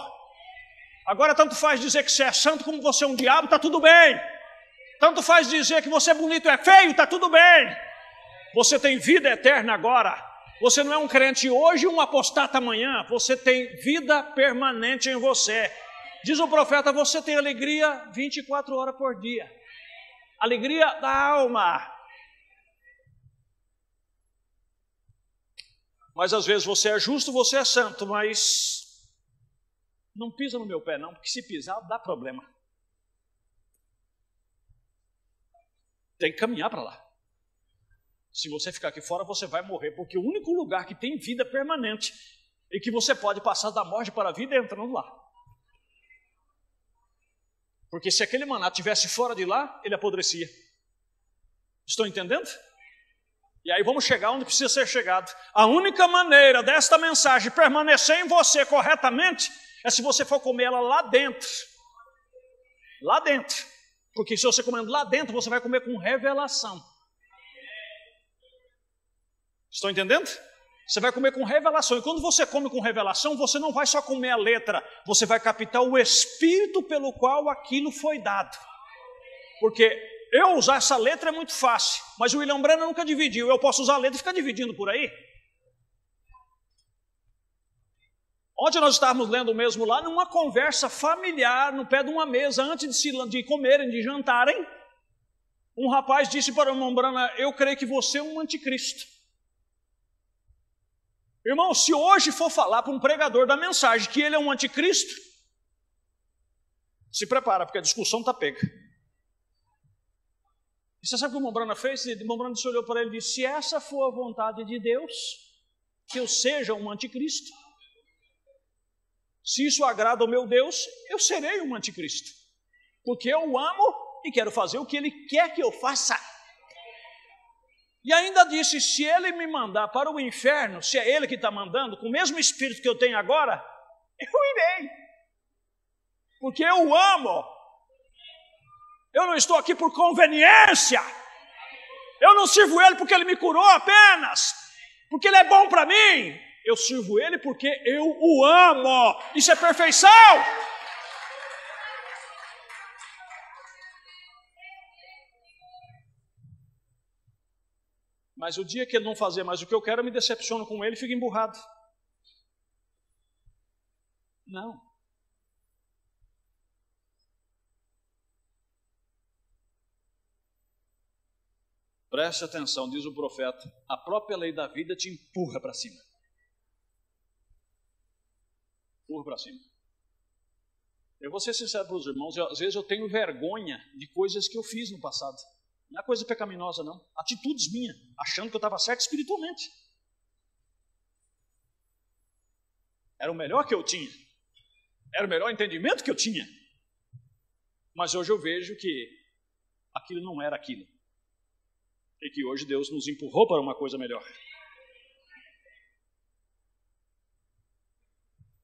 Agora tanto faz dizer que você é santo como você é um diabo, está tudo bem. Tanto faz dizer que você é bonito, é feio, está tudo bem. Você tem vida eterna agora. Você não é um crente hoje e um apostata amanhã. Você tem vida permanente em você. Diz o profeta, você tem alegria 24 horas por dia. Alegria da alma. Mas às vezes você é justo, você é santo, mas não pisa no meu pé não, porque se pisar dá problema. Tem que caminhar para lá. Se você ficar aqui fora, você vai morrer, porque o único lugar que tem vida permanente e que você pode passar da morte para a vida é entrando lá. Porque se aquele maná estivesse fora de lá, ele apodrecia. Estão entendendo? E aí vamos chegar onde precisa ser chegado. A única maneira desta mensagem permanecer em você corretamente é se você for comer ela lá dentro. Lá dentro. Porque se você comendo lá dentro, você vai comer com revelação. Estão entendendo? Você vai comer com revelação. E quando você come com revelação, você não vai só comer a letra, você vai captar o espírito pelo qual aquilo foi dado. Porque eu usar essa letra é muito fácil, mas o William Branham nunca dividiu. Eu posso usar a letra e ficar dividindo por aí? Ontem nós estávamos lendo mesmo lá, numa conversa familiar, no pé de uma mesa, antes de comerem, de jantarem, um rapaz disse para o irmão Branham: eu creio que você é um anticristo. Irmão, se hoje for falar para um pregador da mensagem que ele é um anticristo, se prepara, porque a discussão está pega. E você sabe o que o irmão Branham fez? O irmão Branham olhou para ele e disse: se essa for a vontade de Deus, que eu seja um anticristo, se isso agrada ao meu Deus, eu serei um anticristo, porque eu o amo e quero fazer o que ele quer que eu faça. E ainda disse: se ele me mandar para o inferno, se é ele que está mandando, com o mesmo espírito que eu tenho agora, eu irei, porque eu o amo. Eu não estou aqui por conveniência, eu não sirvo ele porque ele me curou apenas, porque ele é bom para mim. Eu sirvo ele porque eu o amo. Isso é perfeição. Mas o dia que ele não fazer mais o que eu quero, eu me decepciono com ele e fico emburrado. Não. Preste atenção, diz o profeta: a própria lei da vida te empurra para cima. Empurra para cima. Eu vou ser sincero para os irmãos, às vezes eu tenho vergonha de coisas que eu fiz no passado. Não é coisa pecaminosa, não. Atitudes minhas, achando que eu estava certo espiritualmente. Era o melhor que eu tinha. Era o melhor entendimento que eu tinha. Mas hoje eu vejo que aquilo não era aquilo. E que hoje Deus nos empurrou para uma coisa melhor.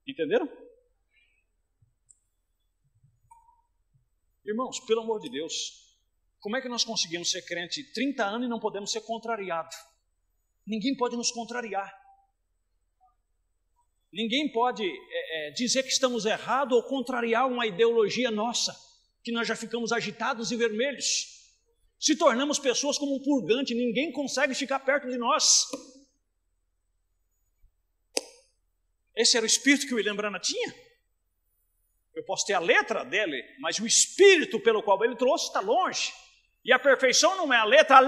Entenderam? Irmãos, pelo amor de Deus, como é que nós conseguimos ser crente 30 anos e não podemos ser contrariados? Ninguém pode nos contrariar. Ninguém pode dizer que estamos errados ou contrariar uma ideologia nossa, que nós já ficamos agitados e vermelhos. Se tornamos pessoas como um purgante, ninguém consegue ficar perto de nós. Esse era o espírito que o William Branham tinha. Eu posso ter a letra dele, mas o espírito pelo qual ele trouxe está longe. E a perfeição não é a letra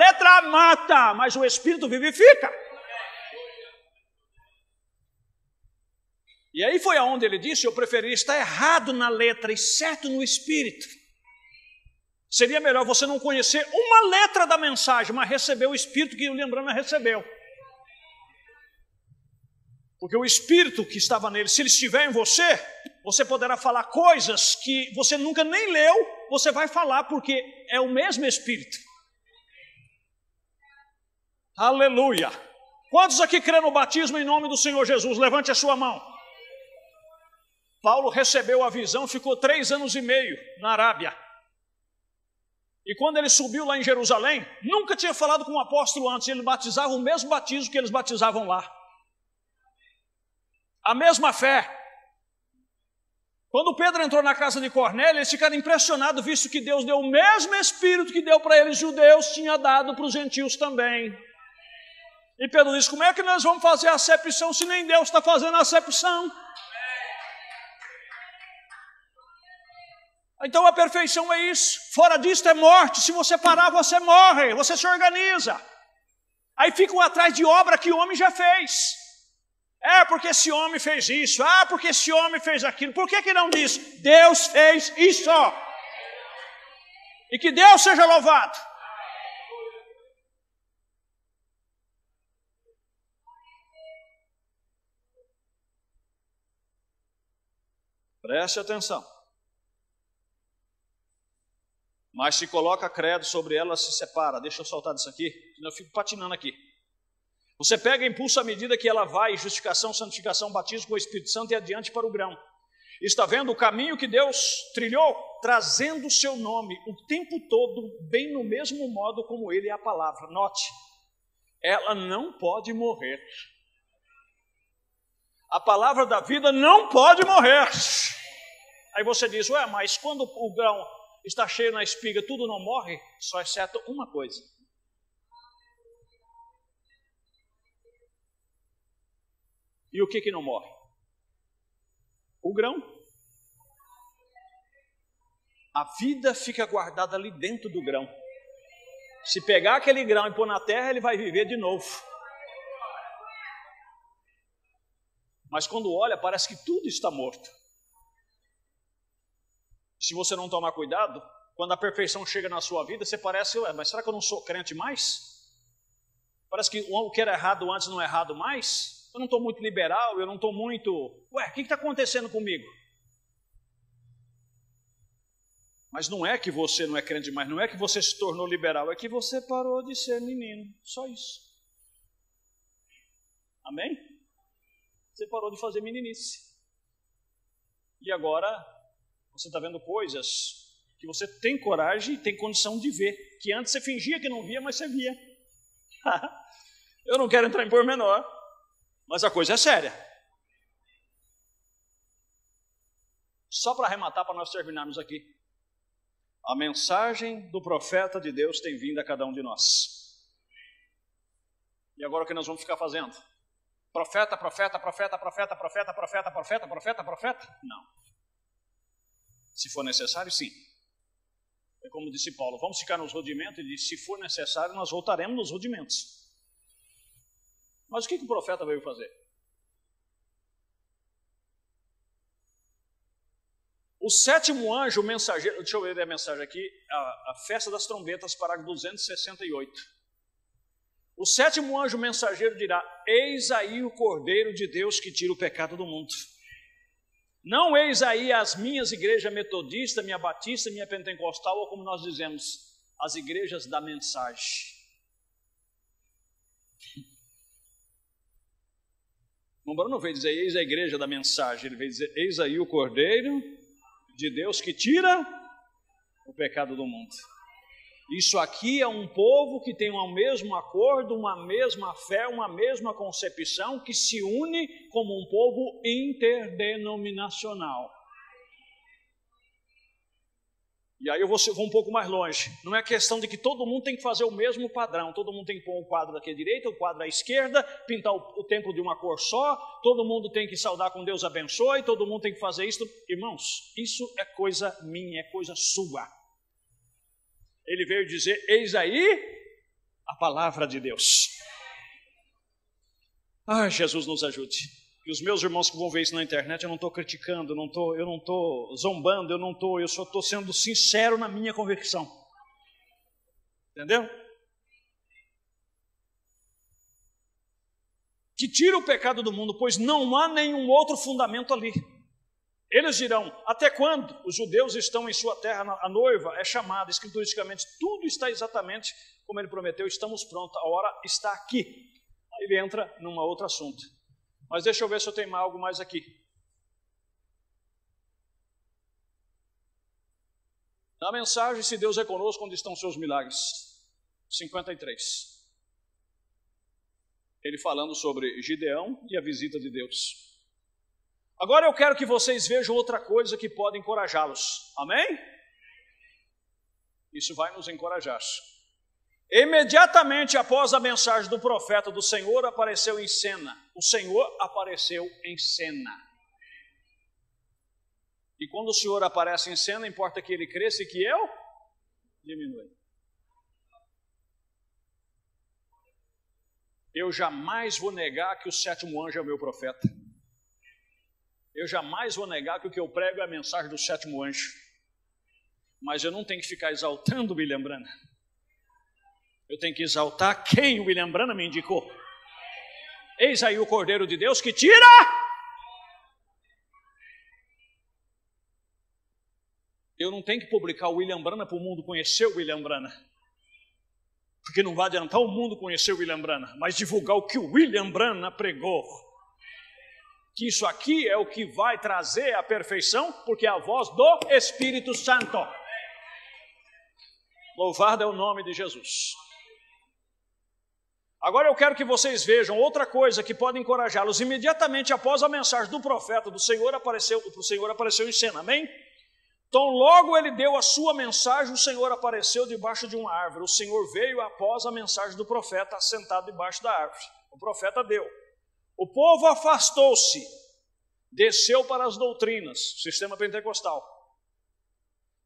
mata, mas o espírito vivifica. E aí foi aonde ele disse: eu preferia estar errado na letra e certo no espírito. Seria melhor você não conhecer uma letra da mensagem, mas receber o espírito que o William Branham recebeu. Porque o espírito que estava nele, se ele estiver em você, você poderá falar coisas que você nunca nem leu, você vai falar porque é o mesmo espírito. Aleluia! Quantos aqui crêem no batismo em nome do Senhor Jesus? Levante a sua mão. Paulo recebeu a visão, ficou 3 anos e meio na Arábia. E quando ele subiu lá em Jerusalém, nunca tinha falado com um apóstolo antes, ele batizava o mesmo batismo que eles batizavam lá. A mesma fé. Quando Pedro entrou na casa de Cornélio, eles ficaram impressionados, visto que Deus deu o mesmo Espírito que deu para eles judeus, tinha dado para os gentios também. E Pedro disse: como é que nós vamos fazer a acepção se nem Deus está fazendo a acepção? Então a perfeição é isso. Fora disso é morte. Se você parar, você morre, você se organiza. Aí ficam atrás de obra que o homem já fez. Porque esse homem fez isso. Porque esse homem fez aquilo. Por que não diz: Deus fez isso? E que Deus seja louvado. Preste atenção. Mas se coloca credo sobre ela, se separa. Deixa eu soltar disso aqui, senão eu fico patinando aqui. Você pega e impulsa à medida que ela vai, justificação, santificação, batismo com o Espírito Santo e adiante para o grão. Está vendo o caminho que Deus trilhou? Trazendo o seu nome o tempo todo, bem no mesmo modo como ele é a palavra. Note, ela não pode morrer. A palavra da vida não pode morrer. Aí você diz: mas quando o grão está cheio na espiga, tudo não morre, só exceto uma coisa. E o que não morre? O grão. A vida fica guardada ali dentro do grão. Se pegar aquele grão e pôr na terra, ele vai viver de novo. Mas quando olha, parece que tudo está morto. Se você não tomar cuidado, quando a perfeição chega na sua vida, você parece, mas será que eu não sou crente mais? Parece que o que era errado antes não é errado mais? Eu não estou muito liberal, eu não estou muito... Ué, o que está acontecendo comigo? Mas não é que você não é crente mais, não é que você se tornou liberal, é que você parou de ser menino, só isso. Amém? Você parou de fazer meninice. E agora, você está vendo coisas que você tem coragem e tem condição de ver, que antes você fingia que não via, mas você via. Eu não quero entrar em pormenor, mas a coisa é séria. Só para arrematar, para nós terminarmos aqui. A mensagem do profeta de Deus tem vindo a cada um de nós. E agora o que nós vamos ficar fazendo? Profeta, profeta, profeta, profeta, profeta, profeta, profeta, profeta, profeta? Não. Se for necessário, sim. É como disse Paulo, vamos ficar nos rudimentos, e disse, se for necessário, nós voltaremos nos rudimentos. Mas o que o profeta veio fazer? O sétimo anjo, o mensageiro, deixa eu ler a mensagem aqui, a festa das trombetas, parágrafo 268. O sétimo anjo mensageiro dirá, eis aí o Cordeiro de Deus que tira o pecado do mundo. Não eis aí as minhas igrejas metodista, minha batista, minha pentecostal, ou como nós dizemos, as igrejas da mensagem. O Bruno veio dizer, eis a igreja da mensagem, ele veio dizer, eis aí o Cordeiro de Deus que tira o pecado do mundo. Isso aqui é um povo que tem um mesmo acordo, uma mesma fé, uma mesma concepção, que se une como um povo interdenominacional. E aí eu vou um pouco mais longe. Não é questão de que todo mundo tem que fazer o mesmo padrão. Todo mundo tem que pôr um quadro aqui à direita, um quadro à esquerda, pintar o templo de uma cor só. Todo mundo tem que saudar com Deus abençoe. Todo mundo tem que fazer isso. Irmãos, isso é coisa minha, é coisa sua. Ele veio dizer, eis aí a palavra de Deus. Ah, Jesus nos ajude. E os meus irmãos que vão ver isso na internet, eu não estou criticando, eu não estou zombando, eu só estou sendo sincero na minha convicção. Entendeu? Que tira o pecado do mundo, pois não há nenhum outro fundamento ali. Eles dirão, até quando os judeus estão em sua terra, a noiva é chamada, escrituristicamente, tudo está exatamente como ele prometeu, estamos prontos, a hora está aqui. Aí ele entra num outro assunto. Mas deixa eu ver se eu tenho algo mais aqui. Na mensagem, se Deus é conosco, onde estão seus milagres? 53. Ele falando sobre Gideão e a visita de Deus. Agora eu quero que vocês vejam outra coisa que pode encorajá-los. Amém? Isso vai nos encorajar. Imediatamente após a mensagem do profeta do Senhor apareceu em cena. O Senhor apareceu em cena. E quando o Senhor aparece em cena, importa que ele cresça e que eu diminua. Eu jamais vou negar que o sétimo anjo é o meu profeta. Eu jamais vou negar que o que eu prego é a mensagem do sétimo anjo. Mas eu não tenho que ficar exaltando o William Branham. Eu tenho que exaltar quem o William Branham me indicou. Eis aí o Cordeiro de Deus que tira. Eu não tenho que publicar o William Branham para o mundo conhecer o William Branham. Porque não vai adiantar o mundo conhecer o William Branham, mas divulgar o que o William Branham pregou. Que isso aqui é o que vai trazer a perfeição, porque é a voz do Espírito Santo. Louvado é o nome de Jesus. Agora eu quero que vocês vejam outra coisa que pode encorajá-los. Imediatamente após a mensagem do profeta, o Senhor apareceu em cena, amém? Então logo ele deu a sua mensagem, o Senhor apareceu debaixo de uma árvore. O Senhor veio após a mensagem do profeta, assentado debaixo da árvore. O profeta deu. O povo afastou-se, desceu para as doutrinas, sistema pentecostal.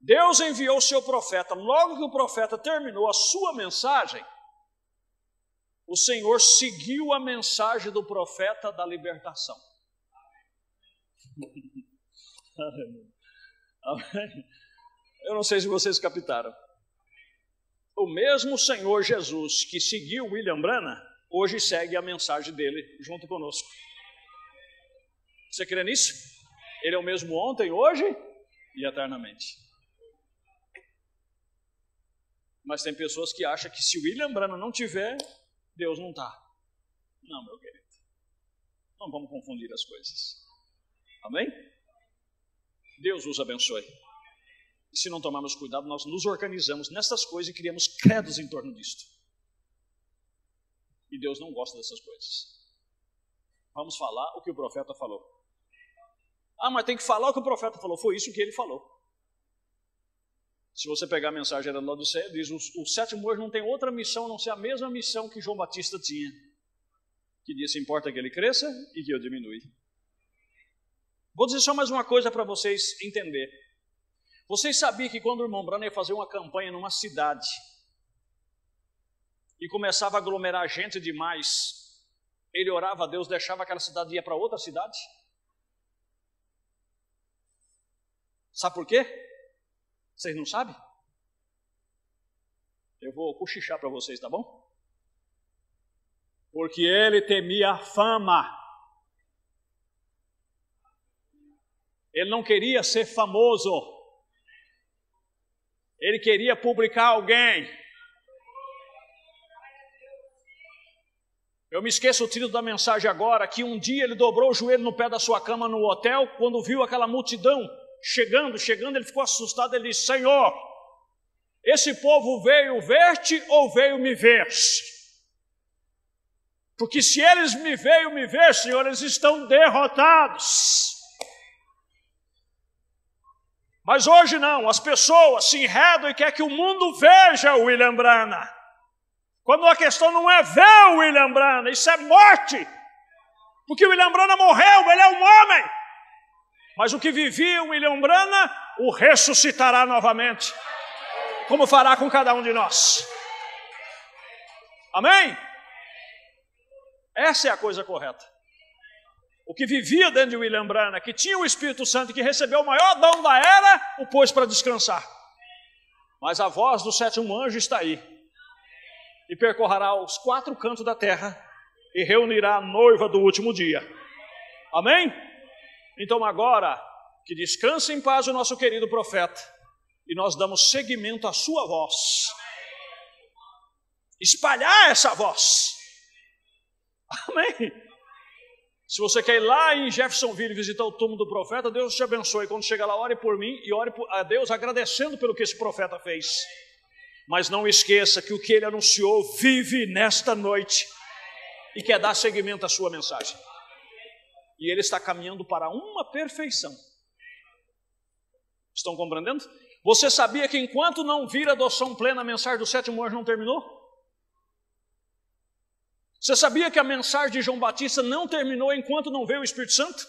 Deus enviou o seu profeta. Logo que o profeta terminou a sua mensagem, o Senhor seguiu a mensagem do profeta da libertação. Amém. Eu não sei se vocês captaram. O mesmo Senhor Jesus que seguiu William Branham, hoje segue a mensagem dele junto conosco. Você crê nisso? Ele é o mesmo ontem, hoje e eternamente. Mas tem pessoas que acham que se o William Branham não tiver, Deus não está. Não, meu querido. Não vamos confundir as coisas. Amém? Deus os abençoe. E se não tomarmos cuidado, nós nos organizamos nessas coisas e criamos credos em torno disto. E Deus não gosta dessas coisas. Vamos falar o que o profeta falou. Ah, mas tem que falar o que o profeta falou. Foi isso que ele falou. Se você pegar a mensagem da Laodiceia, diz: o sétimo anjo não tem outra missão a não ser a mesma missão que João Batista tinha. Que disse: importa que ele cresça e que eu diminua. Vou dizer só mais uma coisa para vocês entenderem. Vocês sabiam que quando o irmão Branham ia fazer uma campanha numa cidade e começava a aglomerar gente demais, ele orava a Deus, deixava aquela cidade e ia para outra cidade? Sabe por quê? Vocês não sabem? Eu vou cochichar para vocês, tá bom? Porque ele temia a fama. Ele não queria ser famoso. Ele queria publicar alguém. Eu me esqueço o título da mensagem agora, que um dia ele dobrou o joelho no pé da sua cama no hotel, quando viu aquela multidão chegando, ele ficou assustado, ele disse: Senhor, esse povo veio ver-te ou veio me ver? Porque se eles me veio me ver, Senhor, eles estão derrotados. Mas hoje não, as pessoas se enredam e querem que o mundo veja o William Branham. Quando a questão não é ver o William Branham, isso é morte. Porque o William Branham morreu, ele é um homem. Mas o que vivia o William Branham, o ressuscitará novamente. Como fará com cada um de nós. Amém? Essa é a coisa correta. O que vivia dentro de William Branham, que tinha o Espírito Santo, que recebeu o maior dom da era, o pôs para descansar. Mas a voz do sétimo anjo está aí. E percorrerá os 4 cantos da terra e reunirá a noiva do último dia. Amém? Então agora, que descanse em paz o nosso querido profeta. E nós damos seguimento à sua voz. Espalhar essa voz. Amém? Se você quer ir lá em Jeffersonville visitar o túmulo do profeta, Deus te abençoe. Quando chegar lá, ore por mim e ore a Deus agradecendo pelo que esse profeta fez. Mas não esqueça que o que ele anunciou vive nesta noite e quer dar seguimento à sua mensagem. E ele está caminhando para uma perfeição. Estão compreendendo? Você sabia que enquanto não vir a adoção plena, a mensagem do sétimo anjo não terminou? Você sabia que a mensagem de João Batista não terminou enquanto não veio o Espírito Santo?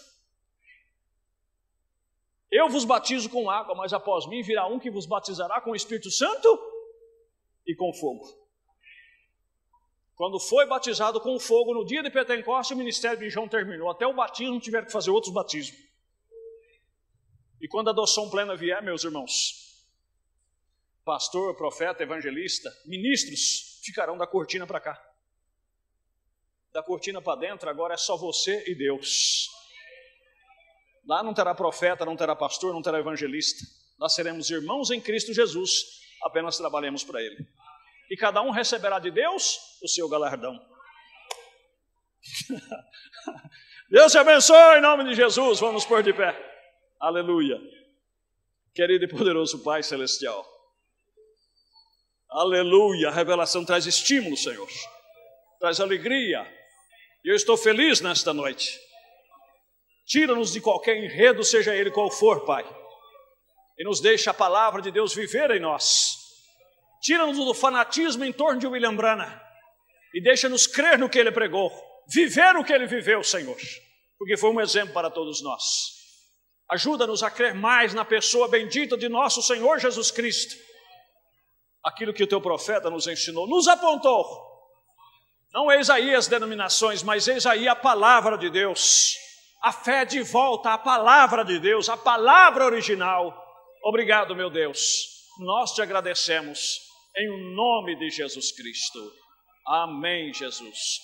Eu vos batizo com água, mas após mim virá um que vos batizará com o Espírito Santo e com fogo. Quando foi batizado com fogo no dia de Pentecostes, o ministério de João terminou. Até o batismo tiveram que fazer outros batismos. E quando a adoção plena vier, meus irmãos, pastor, profeta, evangelista, ministros ficarão da cortina para cá. Da cortina para dentro, agora é só você e Deus. Lá não terá profeta, não terá pastor, não terá evangelista. Lá seremos irmãos em Cristo Jesus, apenas trabalhemos para Ele. E cada um receberá de Deus o seu galardão. Deus te abençoe em nome de Jesus. Vamos pôr de pé. Aleluia. Querido e poderoso Pai Celestial. Aleluia. A revelação traz estímulo, Senhor. Traz alegria. E eu estou feliz nesta noite. Tira-nos de qualquer enredo, seja ele qual for, Pai. e nos deixa a palavra de Deus viver em nós. Tira-nos do fanatismo em torno de William Branham e deixa-nos crer no que ele pregou, viver o que ele viveu, Senhor, porque foi um exemplo para todos nós. Ajuda-nos a crer mais na pessoa bendita de nosso Senhor Jesus Cristo. Aquilo que o teu profeta nos ensinou, nos apontou. Não eis aí as denominações, mas eis aí a palavra de Deus. A fé de volta à palavra de Deus, a palavra original. Obrigado, meu Deus. Nós te agradecemos em nome de Jesus Cristo. Amém, Jesus.